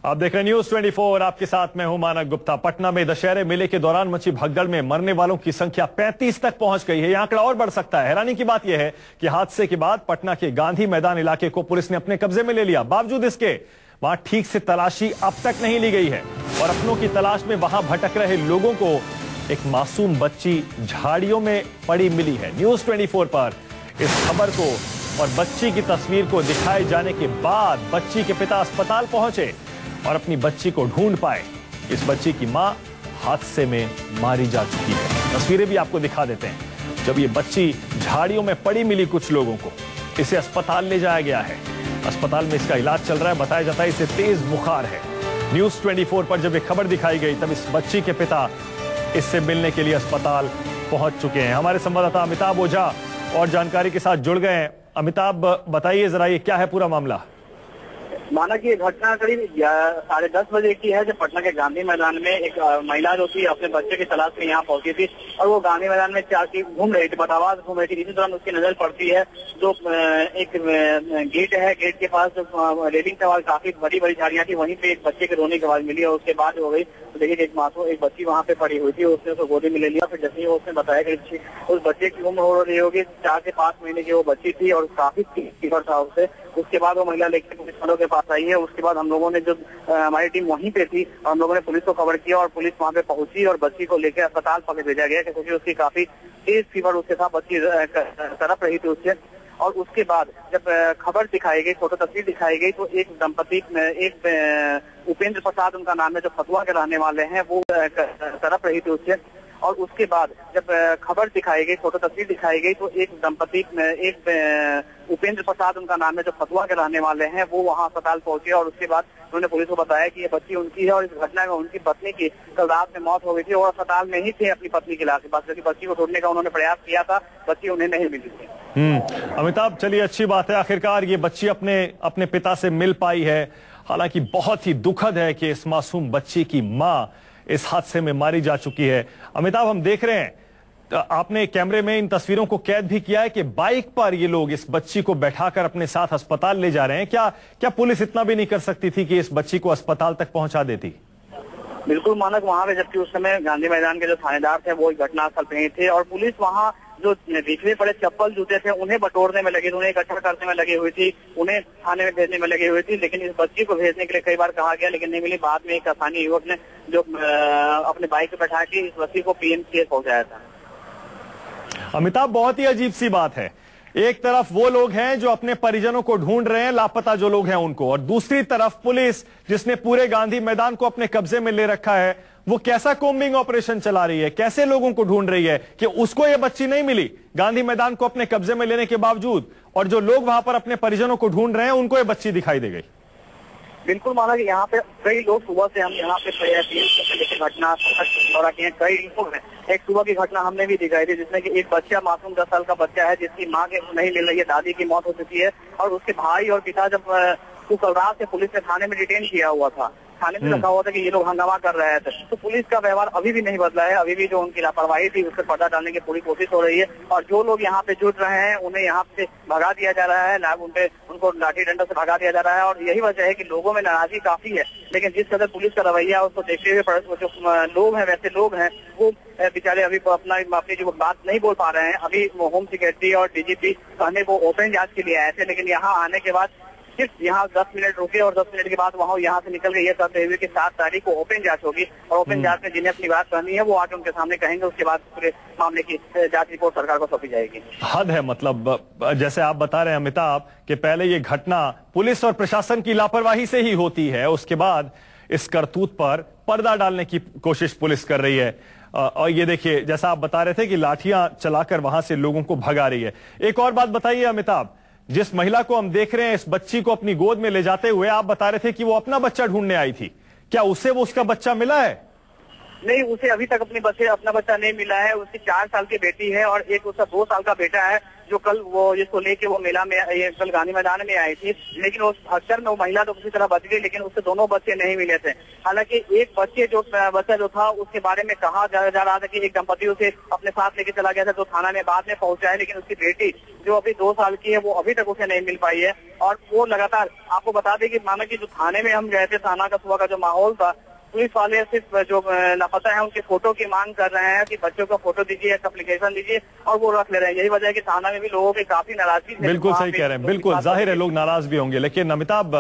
आप देख रहे हैं न्यूज 24। आपके साथ मैं हूं मानक गुप्ता। पटना में दशहरे मेले के दौरान मची भगदड़ में मरने वालों की संख्या 35 तक पहुंच गई है। यह आंकड़ा और बढ़ सकता है। हैरानी की बात यह है कि हादसे के बाद पटना के गांधी मैदान इलाके को पुलिस ने अपने कब्जे में ले लिया। बावजूद इसके वहां ठीक से तलाशी अब तक नहीं ली गई है और अपनों की तलाश में वहां भटक रहे लोगों को एक मासूम बच्ची झाड़ियों में पड़ी मिली है। न्यूज 24 पर इस खबर को और बच्ची की तस्वीर को दिखाए जाने के बाद बच्ची के पिता अस्पताल पहुंचे और अपनी बच्ची को ढूंढ पाए। इस बच्ची की मां हादसे में मारी जा चुकी है। तस्वीरें भी आपको दिखा देते हैं। जब ये बच्ची झाड़ियों में पड़ी मिली कुछ लोगों को, इसे अस्पताल ले जाया गया है। अस्पताल में इसका इलाज चल रहा है। बताया जाता है इसे तेज बुखार है। न्यूज 24 पर जब ये खबर दिखाई गई तब इस बच्ची के पिता इससे मिलने के लिए अस्पताल पहुंच चुके हैं। हमारे संवाददाता अमिताभ ओझा और जानकारी के साथ जुड़ गए हैं। अमिताभ, बताइए जरा ये क्या है पूरा मामला? माना कि घटना करीब 10:30 बजे की है, जब पटना के गांधी मैदान में एक महिला जो थी अपने बच्चे की तलाश में यहाँ पहुंची थी और वो गांधी मैदान में चाकी घूम रही थी, बटावास घूम रही थी। इसी दौरान उसकी नजर पड़ती है जो एक गेट है, गेट के पास जो रेलिंग के बाद काफी बड़ी बड़ी झाड़ियां थी, वहीं पे एक बच्चे के रोने की आवाज मिली और उसके बाद हो गई तो देखिए एक बच्ची वहाँ पे पड़ी हुई थी। उसने उसको गोदी में ले लिया। फिर जैसे ही उसने बताया कि उस बच्चे की उम्र हो रही होगी 4 से 5 महीने की वो बच्ची थी और काफी फीवर था उससे। उसके बाद वो महिला लेकर पुलिस वालों के पास आई है। उसके बाद हम लोगों ने जो हमारी टीम वहीं पे थी, हम लोगों ने पुलिस को खबर किया और पुलिस वहाँ पे पहुंची और बच्ची को लेकर अस्पताल पकड़ भेजा गया क्योंकि उसकी काफी तेज फीवर उसके साथ बच्ची तड़प रही थी उससे। और उसके बाद जब खबर दिखाई गई, फोटो तस्वीर दिखाई गई तो एक दंपति, एक उपेंद्र प्रसाद उनका नाम है, जो फतुहा के रहने वाले हैं, वो तड़प रही थी उससे। और उसके बाद जब खबर दिखाई गई, फोटो तस्वीर दिखाई गई तो एक दंपति, एक उपेंद्र प्रसाद उनका नाम है, जो फतुहा के रहने वाले हैं, वो वहां अस्पताल पहुंचे और उसके बाद उन्होंने पुलिस को बताया कि ये बच्ची उनकी है और इस घटना में उनकी पत्नी की कल रात में मौत हो गई थी और अस्पताल में ही थे अपनी पत्नी की लाश के पास, क्योंकि बच्ची को ढूंढने का उन्होंने प्रयास किया था, बच्ची उन्हें नहीं मिली थी। अमिताभ, चलिए अच्छी बात है, आखिरकार ये बच्ची अपने पिता से मिल पाई है। हालांकि बहुत ही दुखद है कि इस मासूम बच्ची की मां इस हादसे में मारी जा चुकी है। अमिताभ, हम देख रहे हैं आपने कैमरे में इन तस्वीरों को कैद भी किया है कि बाइक पर ये लोग इस बच्ची को बैठाकर अपने साथ अस्पताल ले जा रहे हैं। क्या पुलिस इतना भी नहीं कर सकती थी कि इस बच्ची को अस्पताल तक पहुंचा देती? बिल्कुल मानक, वहां पे जबकि उस समय गांधी मैदान के जो थानेदार थे वो घटनास्थल पे ही थे और पुलिस वहां जो बिखरे पड़े चप्पल जूते थे उन्हें बटोरने में लगी थी, उन्हें इकट्ठा करने में लगी हुई थी, उन्हें थाने में भेजने में लगी हुई थी। लेकिन इस बच्ची को भेजने के लिए कई बार कहा गया लेकिन नहीं मिली। बाद में एक स्थानीय युवक ने जो अपने बाइक पे बैठा के इस बच्ची को पीएमसीएच पहुंचाया था। अमिताभ, बहुत ही अजीब सी बात है। एक तरफ वो लोग हैं जो अपने परिजनों को ढूंढ रहे हैं, लापता जो लोग हैं उनको, और दूसरी तरफ पुलिस जिसने पूरे गांधी मैदान को अपने कब्जे में ले रखा है, वो कैसा कोम्बिंग ऑपरेशन चला रही है, कैसे लोगों को ढूंढ रही है कि उसको ये बच्ची नहीं मिली गांधी मैदान को अपने कब्जे में लेने के बावजूद, और जो लोग वहां पर अपने परिजनों को ढूंढ रहे हैं उनको ये बच्ची दिखाई दे गई। बिल्कुल माना कि यहाँ पे कई लोग सुबह से हम यहाँ पे घटना दौरा किए, कई लोग हैं। एक सुबह की घटना हमने भी दिखाई थी जिसमें कि एक बच्चा, मासूम 10 साल का बच्चा है जिसकी माँ के नहीं मिल रही है, दादी की मौत हो चुकी है और उसके भाई और पिता जब कल रात से पुलिस ने थाने में डिटेन किया हुआ था, थाने में रखा हुआ था कि ये लोग हंगामा कर रहे थे, तो पुलिस का व्यवहार अभी भी नहीं बदला है। अभी भी जो उनकी लापरवाही थी उससे पर्दा डालने की पूरी कोशिश हो रही है और जो लोग यहाँ पे जुट रहे हैं उन्हें यहाँ से भगा दिया जा रहा है, उनको लाठी डंडा से भगा दिया जा रहा है। और यही वजह है कि लोगों में नाराजगी काफी है। लेकिन जिस कदर पुलिस का रवैया उसको देखते हुए जो लोग हैं, वैसे लोग हैं वो बेचारे अभी अपनी जो बात नहीं बोल पा रहे हैं। अभी होम सिक्योरिटी और डीजीपी कहने को ओपन जांच के लिए आए थे, लेकिन यहाँ आने के बाद सिर्फ यहाँ 10 मिनट रुके और 10 मिनट के बाद वहाँ यहाँ से निकल गए, ये कहते हुए कि 7 तारीख को ओपन जांच होगी और ओपन जांच में जिन्हें अपनी बात कहनी है वो आके उनके सामने कहेंगे। उसके बाद पूरे मामले की जांच रिपोर्ट सरकार को सौंपी जाएगी। हद है, मतलब जैसे आप बता रहे हैं अमिताभ कि पहले ये घटना पुलिस और प्रशासन की लापरवाही से ही होती है, उसके बाद इस करतूत पर पर्दा डालने की कोशिश पुलिस कर रही है। और ये देखिए, जैसा आप बता रहे थे कि लाठियां चलाकर वहां से लोगों को भगा रही है। एक और बात बताइए अमिताभ, जिस महिला को हम देख रहे हैं इस बच्ची को अपनी गोद में ले जाते हुए, आप बता रहे थे कि वो अपना बच्चा ढूंढने आई थी, क्या उसे वो उसका बच्चा मिला है? नहीं, उसे अभी तक अपना बच्चा नहीं मिला है। उसकी 4 साल की बेटी है और एक उसका 2 साल का बेटा है जो कल वो जिसको लेके वो मेला में कल गांधी मैदान में आई थी, लेकिन उस भगदड़ में वो महिला तो किसी तरह बच गई, लेकिन उससे दोनों बच्चे नहीं मिले थे। हालांकि एक बच्चा जो था उसके बारे में कहा जा रहा था कि एक दंपति उसे अपने साथ लेके चला गया था, जो थाना में बाद में पहुंचा है, लेकिन उसकी बेटी जो अभी 2 साल की है वो अभी तक उसे नहीं मिल पाई है। और वो लगातार, आपको बता दें कि माना कि जो थाने में हम गए थे, थाना का सुबह का जो माहौल था, पुलिस वाले सिर्फ जो लापता है उनके फोटो की मांग कर रहे हैं कि बच्चों का फोटो दीजिए, एप्लीकेशन दीजिए, और वो रख ले रहे हैं। यही वजह है कि थाना में भी लोगों की काफी नाराजगी। बिल्कुल सही कह रहे हैं, बिल्कुल जाहिर है लोग नाराज भी होंगे, लेकिन अमिताभ,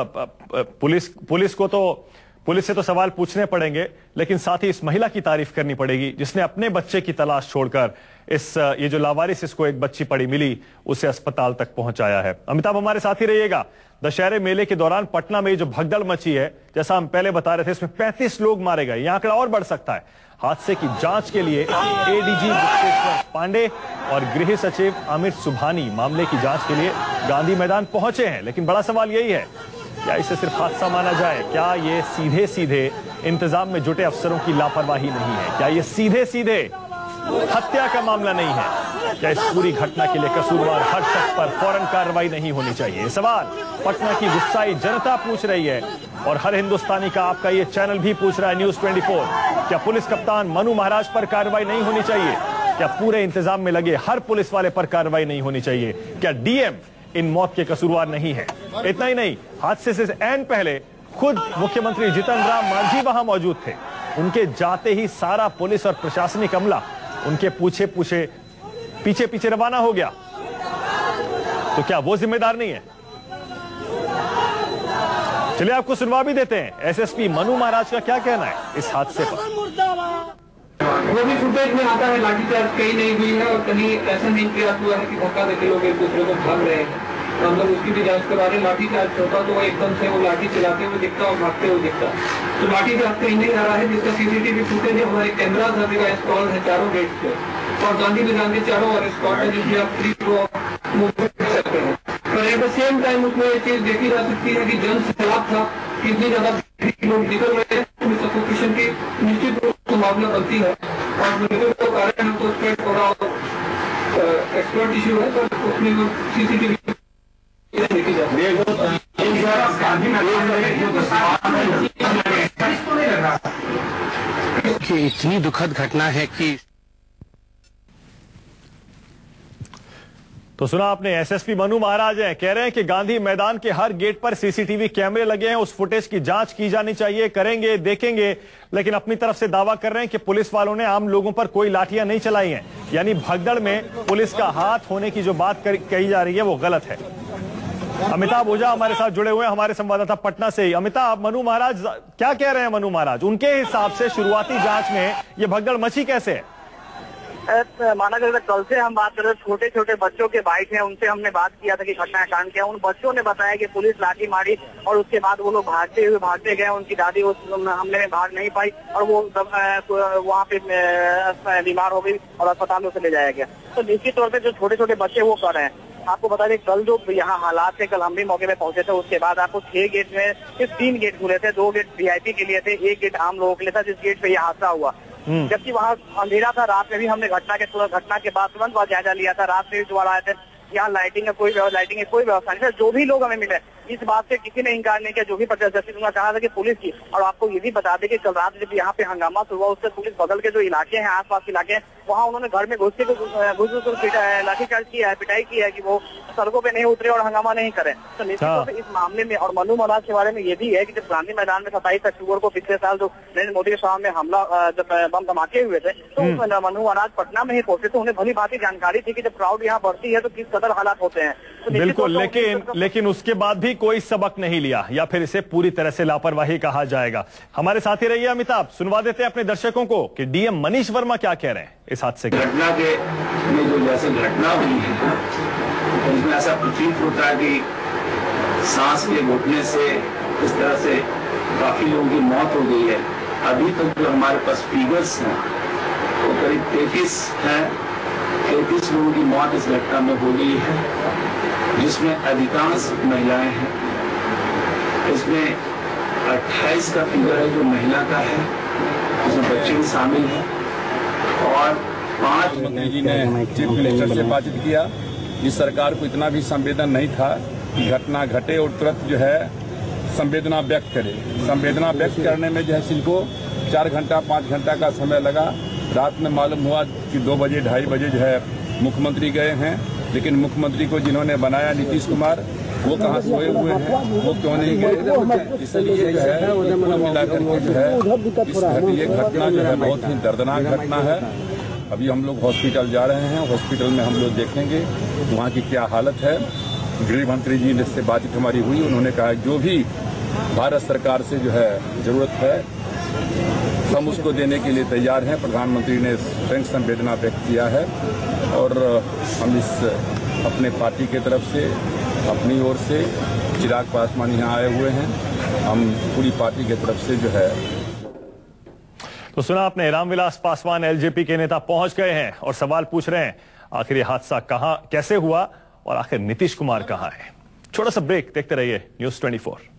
पुलिस से तो सवाल पूछने पड़ेंगे, लेकिन साथ ही इस महिला की तारीफ करनी पड़ेगी जिसने अपने बच्चे की तलाश छोड़कर ये जो लावारिस इसको एक बच्ची पड़ी मिली उसे अस्पताल तक पहुंचाया है। अमिताभ हमारे साथ ही रहिएगा। दशहरे मेले के दौरान पटना में ये जो भगदड़ मची है, जैसा हम पहले बता रहे थे, इसमें 35 लोग मारे गए। यह आंकड़ा और बढ़ सकता है। हादसे की जांच के लिए एडीजी गुप्तेश्वर पांडे और गृह सचिव अमित सुभानी मामले की जांच के लिए गांधी मैदान पहुंचे हैं। लेकिन बड़ा सवाल यही है, क्या इसे सिर्फ हादसा माना जाए? क्या ये सीधे सीधे इंतजाम में जुटे अफसरों की लापरवाही नहीं है? क्या ये सीधे सीधे हत्या का मामला नहीं है? क्या इस पूरी घटना के लिए कसूरवार हर शख्स पर फौरन कार्रवाई नहीं होनी चाहिए? सवाल पटना की गुस्साई जनता पूछ रही है और हर हिंदुस्तानी का आपका ये चैनल भी पूछ रहा है, न्यूज़ 24। क्या पुलिस कप्तान मनु महाराज पर कार्रवाई नहीं होनी चाहिए? क्या पूरे इंतजाम में लगे हर पुलिस वाले पर कार्रवाई नहीं होनी चाहिए? क्या डीएम इन मौत के कसूरवार नहीं है? इतना ही नहीं, हादसे से ऐन पहले खुद मुख्यमंत्री जीतन राम मांझी वहां मौजूद थे। उनके जाते ही सारा पुलिस और प्रशासनिक अमला उनके पीछे पीछे रवाना हो गया। तो क्या वो जिम्मेदार नहीं है? चलिए आपको सुनवा भी देते हैं एसएसपी मनु महाराज का क्या कहना है इस हादसे पर। वो भी फुटेज में आता है, लाठीचार्ज कहीं नहीं हुई है और कहीं ऐसा नहीं किया हुआ है कि धक्का देके लोग एक दूसरे को भाग रहे हैं। तो हम लोग उसकी भी जांच करवा रहे हैं। लाठीचार्ज होता तो वो एकदम से वो लाठी चलाते हुए दिखता और भागते हुए दिखता, तो लाठीचार्ज कहीं नहीं आ रहा है। जिसका सीसीटीवी फुटेज है, हमारे कैमरा सभी का इंस्टॉल है चारों गेट पे, और गांधी मैदान के चारों और स्पॉट है जिसमें आप फ्री मूवमेंट कर सकते हैं। पर एट द सेम टाइम उसमें ये चीज देखी जा सकती है कि जन सैलाब था, कितनी ज्यादा लोग निकल रहे हैं, सफोकेशन की निश्चित रूप से मामला बनती है। और मृत्यु का कारण है तो स्प्रेड हो रहा एक्सपर्ट इश्यू है, तो उसमें सीसीटीवी देखी जाती है। इतनी दुखद घटना है कि तो सुना आपने, एसएसपी मनु महाराज हैं, कह रहे हैं कि गांधी मैदान के हर गेट पर सीसीटीवी कैमरे लगे हैं, उस फुटेज की जांच की जानी चाहिए, करेंगे, देखेंगे। लेकिन अपनी तरफ से दावा कर रहे हैं कि पुलिस वालों ने आम लोगों पर कोई लाठियां नहीं चलाई हैं। यानी भगदड़ में पुलिस का हाथ होने की जो बात कही जा रही है वो गलत है। अमिताभ ओझा हमारे साथ जुड़े हुए हैं, हमारे संवाददाता पटना से ही। अमिताभ, मनु महाराज क्या कह रहे हैं? मनु महाराज, उनके हिसाब से शुरुआती जांच में ये भगदड़ मची कैसे है? माना जाए कल से हम बात कर रहे, छोटे छोटे बच्चों के बाइक हैं, उनसे हमने बात किया था कि घटना कांड क्या। उन बच्चों ने बताया कि पुलिस लाठी मारी और उसके बाद वो लोग भागते गए। उनकी दादी उस हमले में भाग नहीं पाई और वो वहाँ पे बीमार हो गई और अस्पताल में उसे ले जाया गया। तो निश्चित तौर पे जो छोटे छोटे बच्चे वो कर रहे हैं। आपको बता दें, कल जो यहाँ हालात थे, कल हम भी मौके पे पहुंचे थे, उसके बाद आपको 6 गेट में सिर्फ 3 गेट खुले थे। 2 गेट वीआईपी के लिए थे, 1 गेट आम लोगों के लिए था, जिस गेट पे यह हादसा हुआ। जबकि वहाँ अंधेरा था। रात में भी हमने घटना के बाद तुरंत जायजा लिया था। रात में भी दोबारा आए थे। यहाँ लाइटिंग की कोई व्यवस्था नहीं था। जो भी लोग हमें मिले, इस बात से किसी ने इंकार नहीं किया। जो भी प्रत्याशी कहा था कि पुलिस की। और आपको ये भी बता दें कि कल रात जब यहाँ पे हंगामा शुरू हुआ, उससे पुलिस बगल के जो इलाके हैं, आसपास के इलाके हैं, वहाँ उन्होंने घर में घुस लाठीचार्ज किया है, पिटाई की है कि वो सड़कों पे नहीं उतरे और हंगामा नहीं करे। तो निश्चित तौर पर इस मामले में और मनु महाराज के बारे में ये भी है कि जब गांधी मैदान में 27 अक्टूबर को पिछले साल जो नरेंद्र मोदी के सामने हमला जब बम धमाके हुए थे, तो मनु महाराज पटना में ही पहुंचे, तो उन्हें भली भांति जानकारी थी कि जब क्राउड यहाँ बढ़ती है तो किस कदर हालात होते हैं। तो बिल्कुल, लेकिन उसके बाद भी कोई सबक नहीं लिया, या फिर इसे पूरी तरह से लापरवाही कहा जाएगा। हमारे साथ ही रहिए अमिताभ, सुनवा देते हैं अपने दर्शकों को कि डीएम मनीष वर्मा क्या कह रहे हैं इस हादसे की। घटना के में जो जैसे घटना हुई है, उसमें ऐसा प्रतीत होता है कि सांस के घुटने से इस तरह से काफी लोगों की मौत हो गई है। अभी तक जो हमारे पास फिगर्स हैं वो करीब 33 हैं। 33 लोगों की मौत इस घटना में हो गई है, जिसमें अधिकांश महिलाएं हैं। इसमें 28 का फिगर है जो महिला का है, उसमें बच्चे भी शामिल हैं। और 5 जी ने चीफ मिनिस्टर से बातचीत किया इस सरकार को इतना भी संवेदन नहीं था कि घटना घटे और तुरंत जो है संवेदना व्यक्त करे। संवेदना व्यक्त करने में जो है इनको 4 घंटा 5 घंटा का समय लगा। रात में मालूम हुआ कि 2 बजे 2:30 बजे जो है मुख्यमंत्री गए हैं, लेकिन मुख्यमंत्री को जिन्होंने बनाया नीतीश कुमार, वो कहाँ सोए हुए हैं, वो क्यों नहीं गए। इसलिए जो है कुल मिलाकर के जो है ये घटना जो है बहुत ही दर्दनाक घटना है। अभी हम लोग हॉस्पिटल जा रहे हैं, हॉस्पिटल में हम लोग देखेंगे वहाँ की क्या हालत है। गृह मंत्री जी से बातचीत हमारी हुई, उन्होंने कहा जो भी भारत सरकार से जो है जरूरत है हम उसको देने के लिए तैयार हैं। प्रधानमंत्री ने स्वयं संवेदना व्यक्त किया है और हम इस अपने पार्टी के तरफ से अपनी ओर से चिराग पासवान यहाँ आए हुए हैं, हम पूरी पार्टी की तरफ से जो है। तो सुना आपने, रामविलास पासवान एलजेपी के नेता पहुंच गए हैं और सवाल पूछ रहे हैं आखिर ये हादसा कहां कैसे हुआ और आखिर नीतीश कुमार कहां है। छोटा सा ब्रेक, देखते रहिए News 24।